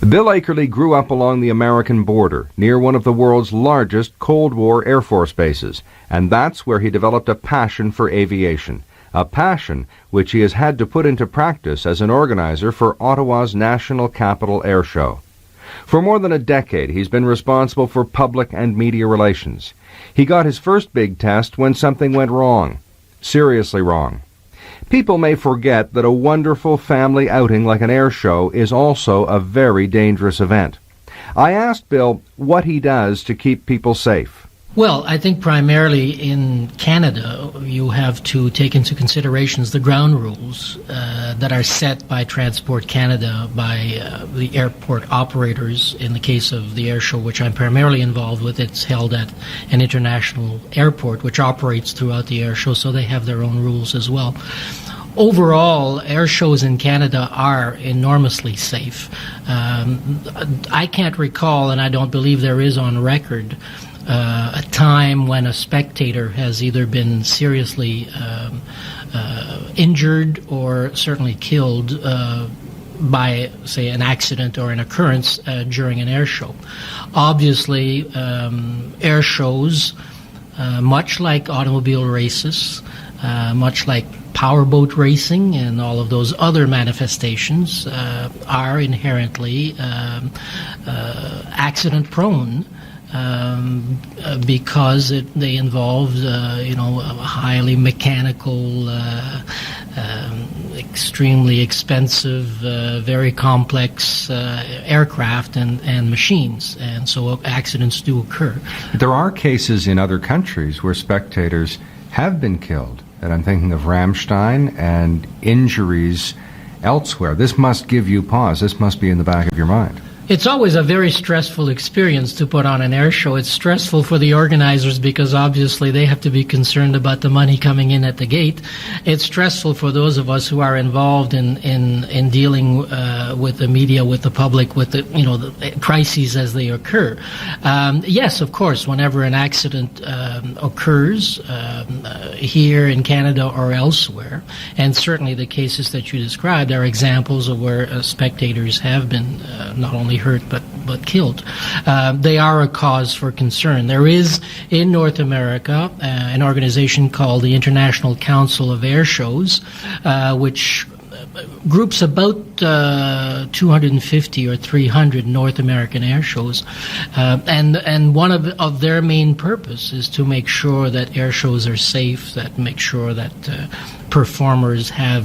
Bill Akerley grew up along the American border, near one of the world's largest Cold War Air Force bases, and that's where he developed a passion for aviation, a passion which he has had to put into practice as an organizer for Ottawa's National Capital Air Show. For more than a decade, he's been responsible for public and media relations. He got his first big test when something went wrong, seriously wrong. People may forget that a wonderful family outing like an air show is also a very dangerous event. I asked Bill what he does to keep people safe. Well, I think primarily in Canada, you have to take into considerations the ground rules that are set by Transport Canada, by the airport operators. In the case of the air show, which I'm primarily involved with, it's held at an international airport, which operates throughout the air show, so they have their own rules as well. Overall, air shows in Canada are enormously safe. I can't recall, and I don't believe there is on record, a time when a spectator has either been seriously injured or certainly killed by, say, an accident or an occurrence during an air show. Obviously, air shows, much like automobile races, much like powerboat racing and all of those other manifestations, are inherently accident-prone. Because they involve, a highly mechanical, extremely expensive, very complex aircraft and machines, and so accidents do occur. There are cases in other countries where spectators have been killed, and I'm thinking of Ramstein and injuries elsewhere. This must give you pause. This must be in the back of your mind. It's always a very stressful experience to put on an air show. It's stressful for the organizers because obviously they have to be concerned about the money coming in at the gate. It's stressful for those of us who are involved in dealing with the media, with the public, with the crises as they occur. Yes, of course, whenever an accident occurs here in Canada or elsewhere, and certainly the cases that you described are examples of where spectators have been not only hurt but killed. They are a cause for concern. There is in North America an organization called the International Council of Air Shows, which groups about 250 or 300 North American air shows, and one of their main purpose is to make sure that air shows are safe, that make sure that performers have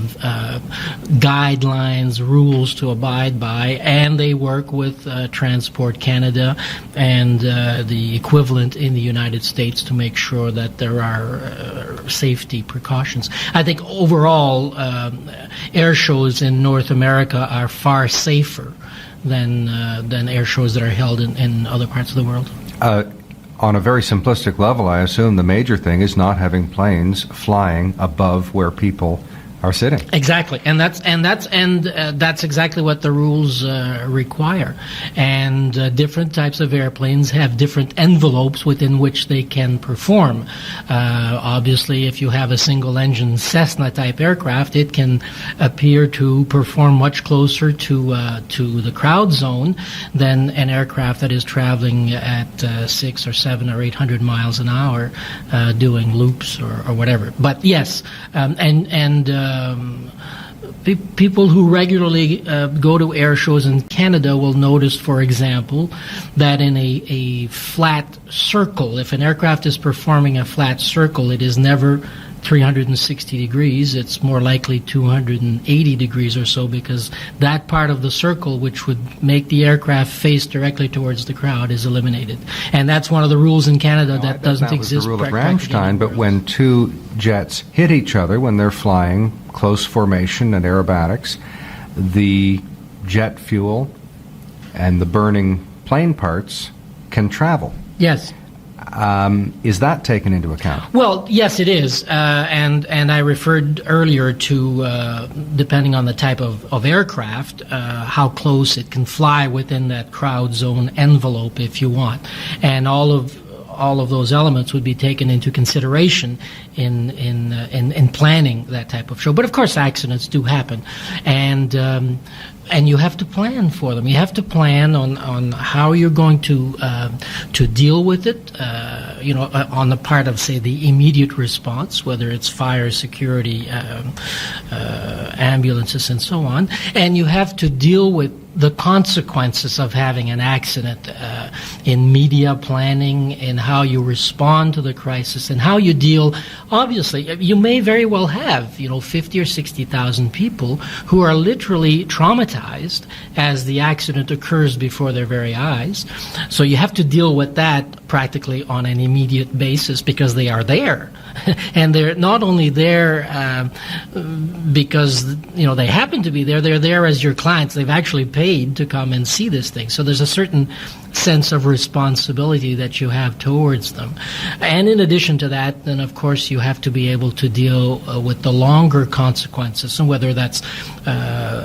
guidelines, rules to abide by, and they work with Transport Canada and the equivalent in the United States to make sure that there are safety precautions. I think overall, air shows in North America are far safer than air shows that are held in other parts of the world. On a very simplistic level, I assume the major thing is not having planes flying above where people are sitting. Exactly, and that's exactly what the rules require. And different types of airplanes have different envelopes within which they can perform. Obviously, if you have a single-engine Cessna-type aircraft, it can appear to perform much closer to the crowd zone than an aircraft that is traveling at 6 or 7 or 800 miles an hour, doing loops or whatever. But yes, people who regularly go to air shows in Canada will notice, for example, that in a flat circle, if an aircraft is performing a flat circle, it is never 360 degrees. It's more likely 280 degrees or so, because that part of the circle which would make the aircraft face directly towards the crowd is eliminated. And that's one of the rules in Canada that doesn't exist. That was the rule at Ramstein, but when two jets hit each other when they're flying, close formation and aerobatics, the jet fuel and the burning plane parts can travel. Yes. Is that taken into account? Well, yes, it is. And I referred earlier to, depending on the type of aircraft, how close it can fly within that crowd zone envelope if you want. And all all of those elements would be taken into consideration in planning that type of show. But of course, accidents do happen, and you have to plan for them. You have to plan on how you're going to deal with it. On the part of, say, the immediate response, whether it's fire, security, ambulances, and so on, and you have to deal with the consequences of having an accident in media planning, in how you respond to the crisis, and how you deal. Obviously, you may very well have 50 or 60,000 people who are literally traumatized as the accident occurs before their very eyes. So you have to deal with that practically on an immediate basis because they are there. And they're not only there because they happen to be there. They're there as your clients. They've actually paid to come and see this thing. So there's a certain sense of responsibility that you have towards them. And in addition to that, then of course you have to be able to deal with the longer consequences, and whether that's the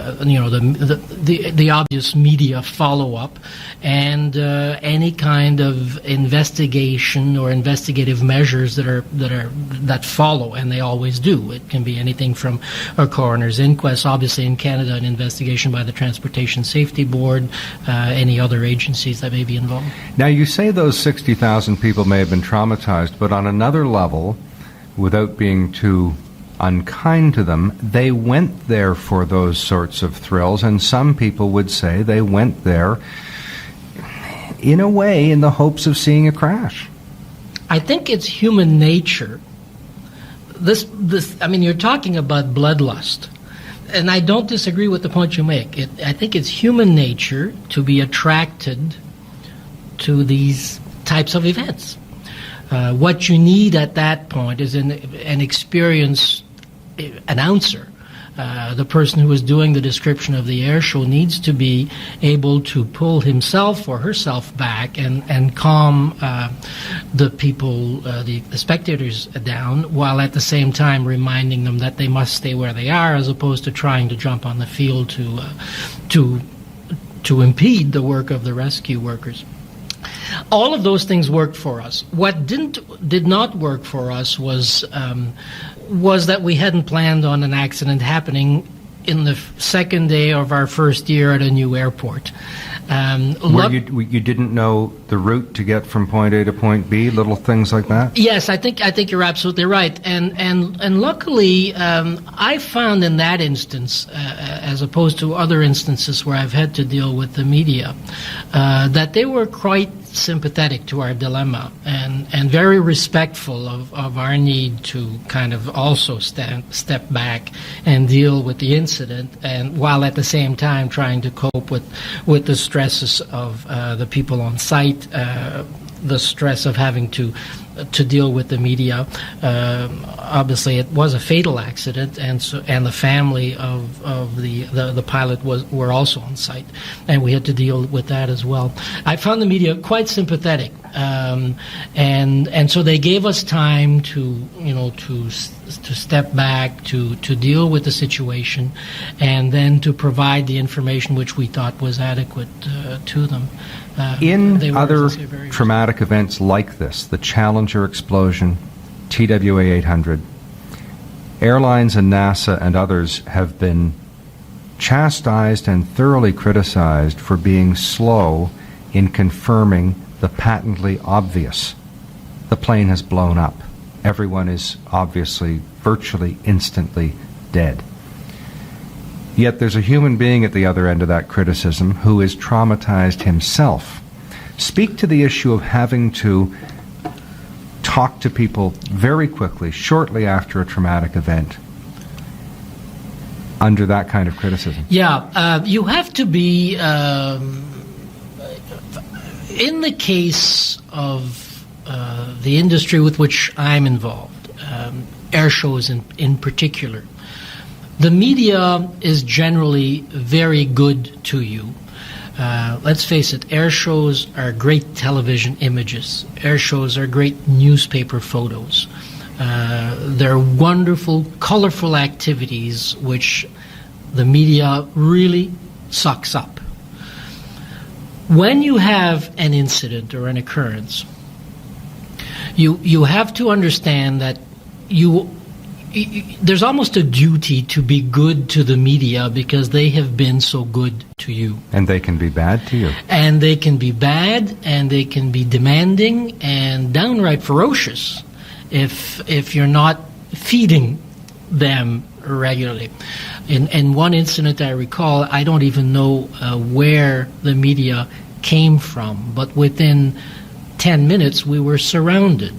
obvious media follow-up and any kind of investigation or investigative measures that follow, and they always do. It can be anything from a coroner's inquest, obviously in Canada, an investigation by the Transportation Safety Board, any other agencies that may be involved. Now, you say those 60,000 people may have been traumatized, but on another level, without being too unkind to them, they went there for those sorts of thrills, and some people would say they went there in a way in the hopes of seeing a crash. I think it's human nature. You're talking about bloodlust, and I don't disagree with the point you make. I think it's human nature to be attracted to these types of events. What you need at that point is an experienced announcer. The person who is doing the description of the air show needs to be able to pull himself or herself back and calm the people, the spectators down, while at the same time reminding them that they must stay where they are, as opposed to trying to jump on the field to impede the work of the rescue workers. All of those things worked for us. What did not work for us was that we hadn't planned on an accident happening in the second day of our first year at a new airport. You didn't know the route to get from point A to point B, little things like that? Yes, I think you're absolutely right. And luckily, I found in that instance, as opposed to other instances where I've had to deal with the media, that they were quite sympathetic to our dilemma and very respectful of our need to kind of also step back and deal with the incident, and while at the same time trying to cope with the stresses of the people on site, the stress of having to deal with the media. Obviously, it was a fatal accident, and the family of the pilot were also on site, and we had to deal with that as well. I found the media quite sympathetic, and so they gave us time to step back, to deal with the situation, and then to provide the information which we thought was adequate to them. In other traumatic events like this, the Challenger explosion, TWA 800, airlines and NASA and others have been chastised and thoroughly criticized for being slow in confirming the patently obvious. The plane has blown up. Everyone is obviously virtually instantly dead. Yet there's a human being at the other end of that criticism who is traumatized himself. Speak to the issue of having to talk to people very quickly, shortly after a traumatic event, under that kind of criticism. Yeah, you have to be, in the case of the industry with which I'm involved, air shows in particular, the media is generally very good to you. Let's face it, air shows are great television images. Air shows are great newspaper photos. They're wonderful, colorful activities which the media really sucks up. When you have an incident or an occurrence, You have to understand that there's almost a duty to be good to the media because they have been so good to you. And they can be bad to you. And they can be bad, and they can be demanding and downright ferocious if you're not feeding them regularly. In one incident I recall, I don't even know where the media came from, but within 10 minutes we were surrounded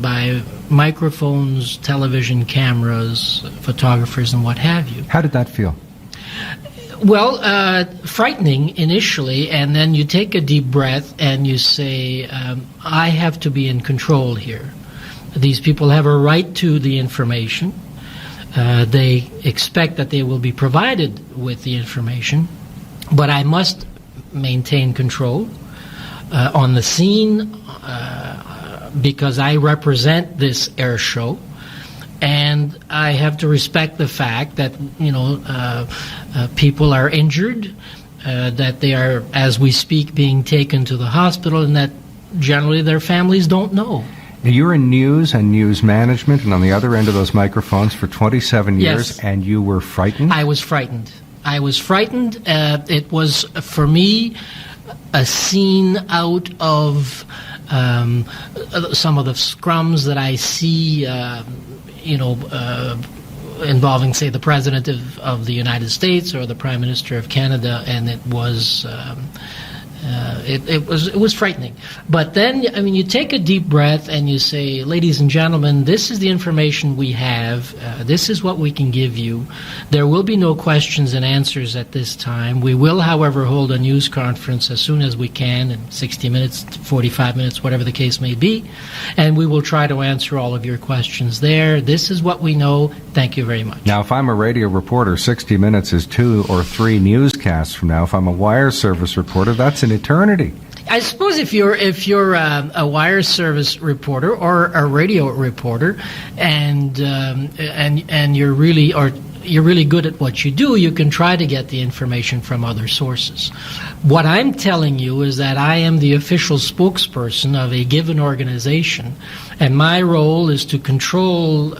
by microphones, television cameras, photographers, and what have you. How did that feel? Well, frightening initially, and then you take a deep breath and you say, I have to be in control here. These people have a right to the information. They expect that they will be provided with the information, but I must maintain control on the scene, because I represent this air show, and I have to respect the fact that people are injured, that they are, as we speak, being taken to the hospital, and that generally their families don't know. You're in news and news management, and on the other end of those microphones for 27 years, Yes. and you were frightened? I was frightened. It was, for me, a scene out of some of the scrums that I see, involving, say, the President of the United States or the Prime Minister of Canada, and it was it was frightening. But then, I mean, you take a deep breath and you say, ladies and gentlemen, this is the information we have. This is what we can give you. There will be no questions and answers at this time. We will, however, hold a news conference as soon as we can, in 60 minutes, 45 minutes, whatever the case may be, and we will try to answer all of your questions there. This is what we know. Thank you very much. Now, if I'm a radio reporter, 60 minutes is 2 or 3 newscasts from now. If I'm a wire service reporter, that's an eternity. I suppose if you're a wire service reporter or a radio reporter, and you're really good at what you do, you can try to get the information from other sources. What I'm telling you is that I am the official spokesperson of a given organization, and my role is to control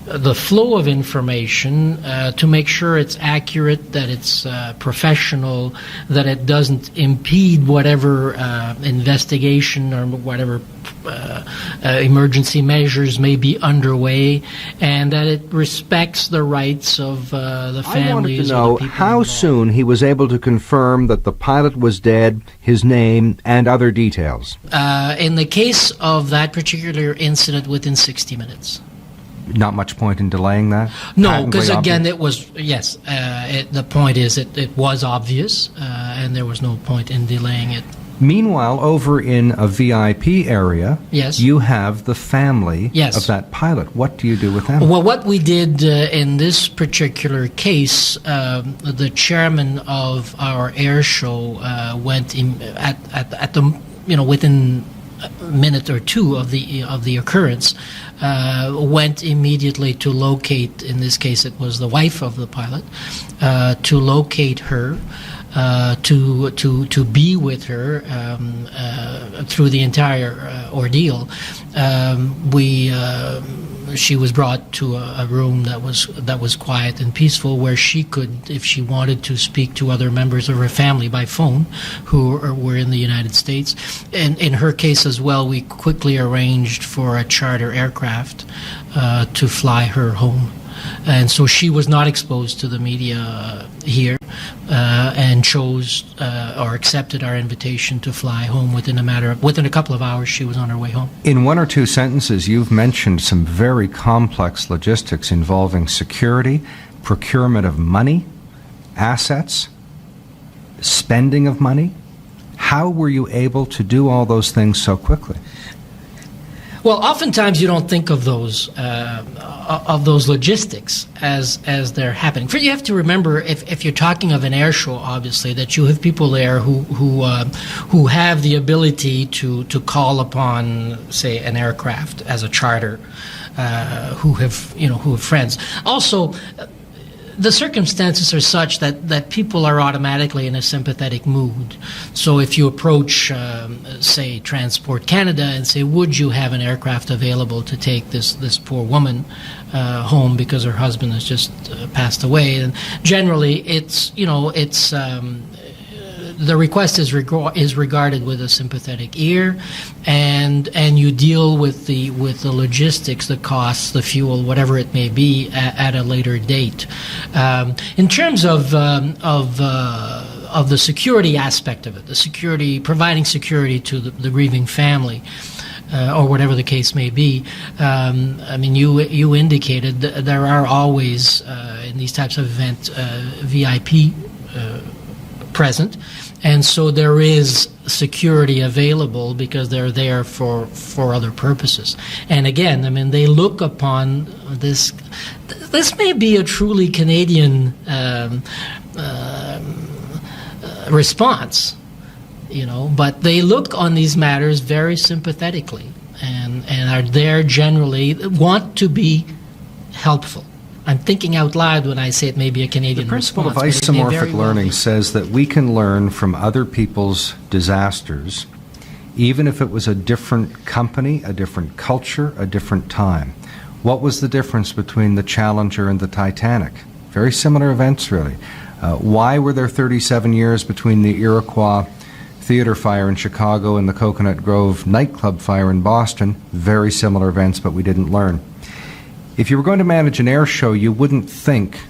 the flow of information to make sure it's accurate, that it's professional, that it doesn't impede whatever investigation or whatever emergency measures may be underway, and that it respects the rights of the families. I wanted to know how soon he was able to confirm that the pilot was dead, his name, and other details. In the case of that particular incident, within 60 minutes. Not much point in delaying that? No, because again, it was, yes, the point is it was obvious, and there was no point in delaying it. Meanwhile, over in a VIP area, yes, you have the family yes. of that pilot. What do you do with them? Well, what we did in this particular case, the chairman of our air show went in at the within a minute or two of the occurrence, went immediately to locate. In this case, it was the wife of the pilot, to locate her. To be with her through the entire ordeal. She was brought to a room that was quiet and peaceful, where she could, if she wanted to, speak to other members of her family by phone who were in the United States. And in her case as well, we quickly arranged for a charter aircraft to fly her home. And so she was not exposed to the media here, and chose or accepted our invitation to fly home within a couple of hours. She was on her way home. In 1 or 2 sentences, you've mentioned some very complex logistics involving security, procurement of money, assets, spending of money. How were you able to do all those things so quickly? Well, oftentimes you don't think of those logistics as they're happening. You have to remember, if you're talking of an air show, obviously, that you have people there who have the ability to call upon, say, an aircraft as a charter, who have friends. Also, the circumstances are such that people are automatically in a sympathetic mood. So if you approach, say, Transport Canada and say, would you have an aircraft available to take this poor woman home because her husband has just passed away, and generally the request is regarded with a sympathetic ear, and you deal with the logistics, the costs, the fuel, whatever it may be, at a later date. In terms of the security aspect of it, the security, providing security to the grieving family, or whatever the case may be. I mean, you indicated there are always in these types of events VIP present, and so there is security available because they're there for other purposes. And again, I mean, they look upon this. This may be a truly Canadian response, but they look on these matters very sympathetically, and are there generally, want to be helpful. I'm thinking out loud when I say it may be a Canadian response. The response, principle of isomorphic learning says that we can learn from other people's disasters, even if it was a different company, a different culture, a different time. What was the difference between the Challenger and the Titanic? Very similar events, really. Why were there 37 years between the Iroquois Theater fire in Chicago and the Coconut Grove nightclub fire in Boston? Very similar events, but we didn't learn. If you were going to manage an air show, you wouldn't think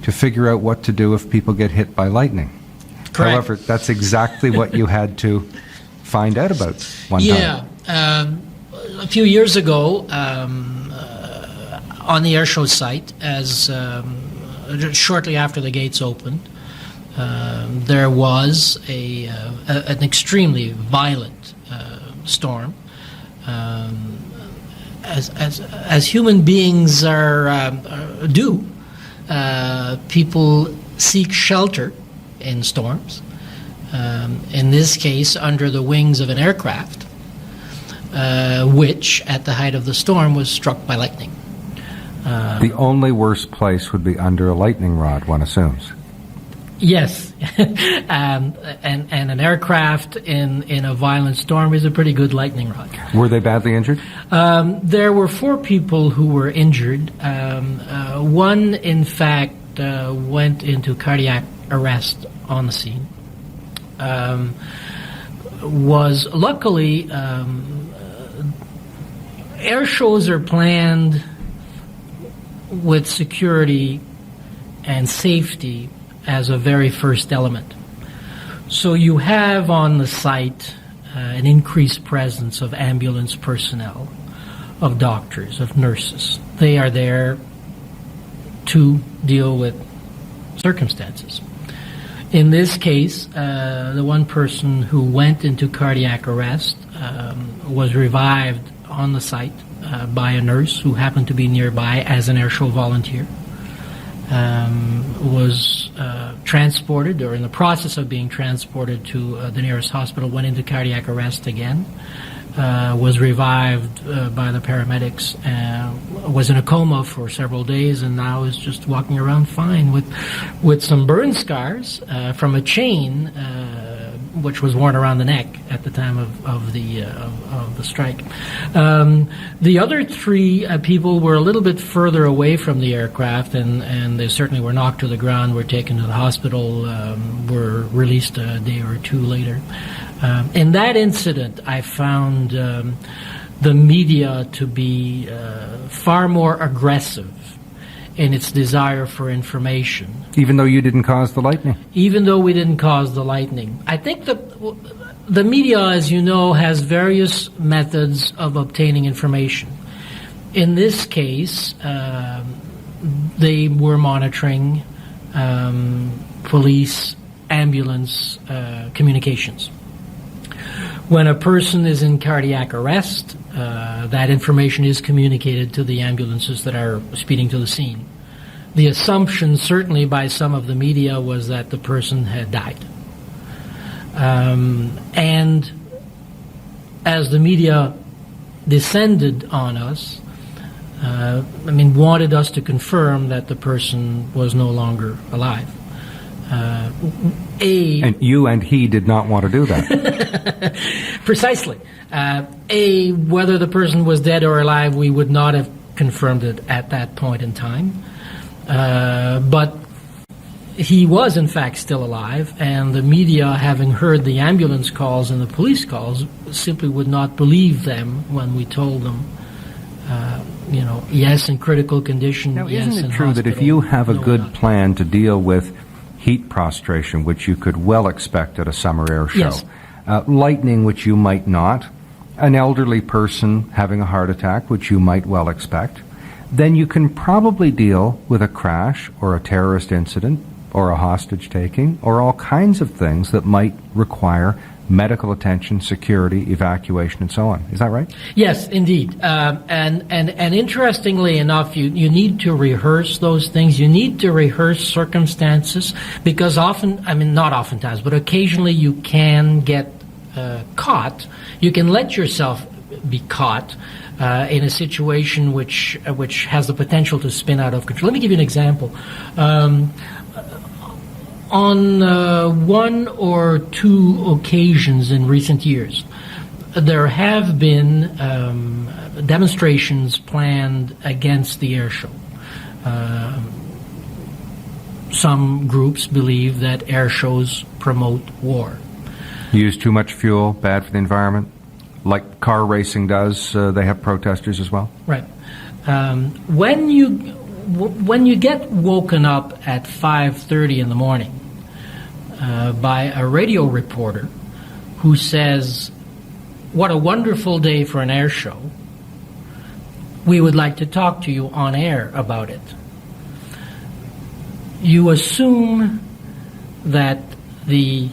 to figure out what to do if people get hit by lightning. Correct. However, that's exactly what you had to find out about one time. Yeah. A few years ago, on the air show site, as shortly after the gates opened, there was an extremely violent storm. As human beings do, people seek shelter in storms. In this case, under the wings of an aircraft, which, at the height of the storm, was struck by lightning. The only worst place would be under a lightning rod, one assumes. Yes, and an aircraft in a violent storm is a pretty good lightning rod. Were they badly injured? There were 4 people who were injured. One, in fact, went into cardiac arrest on the scene. Was luckily, air shows are planned with security and safety as a very first element. So you have on the site an increased presence of ambulance personnel, of doctors, of nurses. They are there to deal with circumstances. In this case, the one person who went into cardiac arrest was revived on the site by a nurse who happened to be nearby as an airshow volunteer. Was transported, or in the process of being transported to the nearest hospital, went into cardiac arrest again, was revived by the paramedics, was in a coma for several days, and now is just walking around fine with some burn scars from a chain which was worn around the neck at the time of the strike. The other 3 people were a little bit further away from the aircraft, and they certainly were knocked to the ground, were taken to the hospital, were released a day or 2 later. In that incident, I found the media to be far more aggressive in its desire for information. Even though you didn't cause the lightning? Even though we didn't cause the lightning. I think the media, as you know, has various methods of obtaining information. In this case, they were monitoring police, ambulance communications. When a person is in cardiac arrest, that information is communicated to the ambulances that are speeding to the scene. The assumption, certainly by some of the media, was that the person had died. And as the media descended on us, wanted us to confirm that the person was no longer alive. And you and he did not want to do that. Precisely. Whether the person was dead or alive, we would not have confirmed it at that point in time. But he was, in fact, still alive, and the media, having heard the ambulance calls and the police calls, simply would not believe them when we told them, yes, in critical condition, now, yes, isn't it in true that if hospital, you have a no, good not. plan to deal with heat prostration, which you could well expect at a summer air show, Yes. Lightning, which you might not, an elderly person having a heart attack, which you might well expect, then you can probably deal with a crash or a terrorist incident or a hostage taking or all kinds of things that might require medical attention, security, evacuation, and so on. Is that right? Yes, indeed. And interestingly enough, you need to rehearse those things. You need to rehearse circumstances because not oftentimes, but occasionally you can get caught. You can let yourself be caught in a situation which has the potential to spin out of control. Let me give you an example. On one or two occasions in recent years, there have been demonstrations planned against the air show. Some groups believe that air shows promote war. Use too much fuel, bad for the environment, like car racing does. They have protesters as well. Right. When you get woken up at 5:30 in the morning by a radio reporter who says, "What a wonderful day for an air show. We would like to talk to you on air about it." You assume that the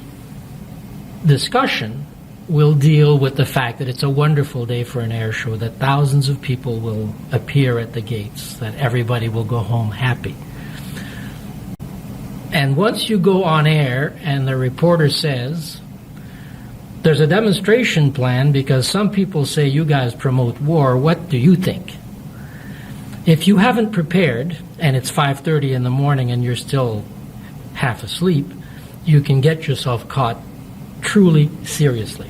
discussion will deal with the fact that it's a wonderful day for an air show, that thousands of people will appear at the gates, that everybody will go home happy. And once you go on air and the reporter says, "There's a demonstration plan because some people say you guys promote war, what do you think?" If you haven't prepared, and it's 5:30 in the morning and you're still half asleep, you can get yourself caught truly seriously.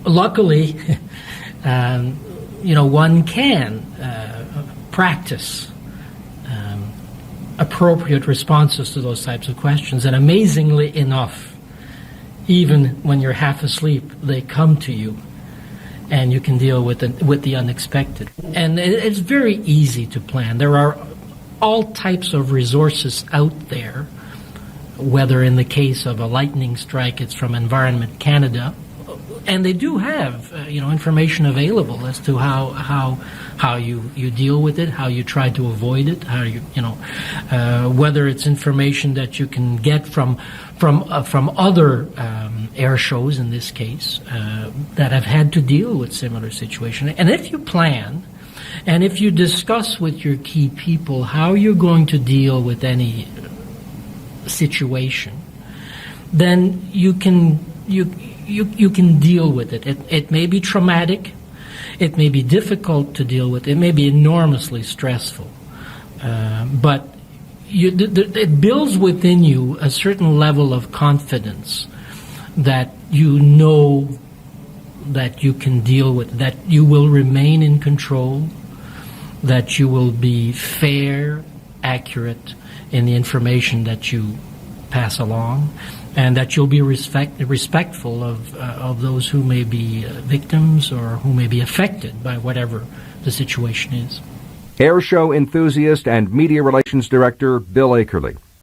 Luckily, one can practice appropriate responses to those types of questions, and amazingly enough, even when you're half asleep, they come to you, and you can deal with the unexpected. And it's very easy to plan. There are all types of resources out there, whether in the case of a lightning strike, it's from Environment Canada, and they do have information available as to how you deal with it, how you try to avoid it, how whether it's information that you can get from other air shows in this case that have had to deal with similar situations. And if you plan, and if you discuss with your key people how you're going to deal with any situation, then you can deal with it. It may be traumatic, it may be difficult to deal with, it may be enormously stressful, but it builds within you a certain level of confidence that you know that you can deal with, that you will remain in control, that you will be fair, accurate in the information that you pass along, and that you'll be respectful of those who may be victims or who may be affected by whatever the situation is. Air show enthusiast and media relations director Bill Akerley.